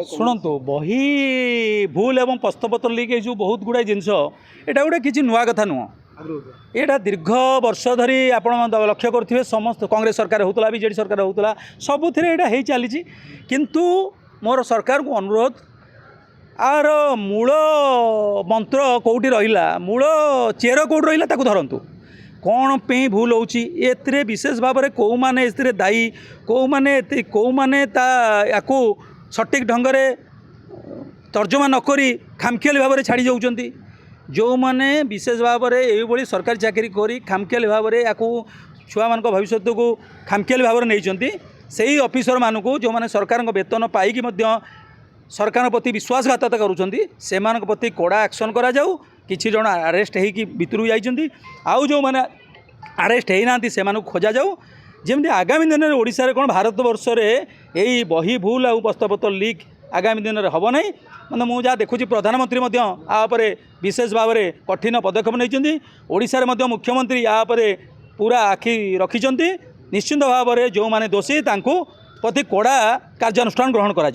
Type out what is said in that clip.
शुणु बही भूल एवं प्रश्नपत्र लीक ये जो बहुत गुड़ाए जिनस यहाँ गोटे किसी नुआ कथा नुह यहाँ दीर्घ वर्ष धरी आप लक्ष्य करेंगे समस्त कांग्रेस सरकार होता बीजेडी सरकार होता सबुथ यहाँ चली किंतु मोर सरकार को अनुरोध आर मूल मंत्र कौटी रहा मूल चेर कौट रहा धरतु कौन पे भूल होती विशेष भाव में कौ मैंने दायी कौ मैंने या सठिक ढंग से तर्जमा नक खामखियाली भाव में छाड़ी जाऊँच जो मैंने विशेष भाव में ये सरकारी चाकरी करी खामखियाली भाव में या छुआ मान भविष्य को खामखियाली भाव में नहीं से ऑफिसर मानक जो मैंने सरकार वेतन पाई सरकार प्रति विश्वासघातता करुँच प्रति कड़ा एक्शन करा जाऊ किछि जन अरेस्ट होगी भितर जाइए आउ जो मैंने अरेस्ट होना से खोजा जाऊ जमी आगामी दिन में ओडिशा रे कौन भारत वर्ष में यही बही भूल आउ प्रश्नपत्र लीक आगामी दिन में हम ना मतलब मुझे देखुची प्रधानमंत्री यापर विशेष भाव में कठिन पदक्षेप नहीं ओडिशा रे मुख्यमंत्री यापर पूरा आखि रखिंट निश्चिंत भाव में जो मैंने दोषी प्रति कड़ा कार्यानुष्ठान ग्रहण करा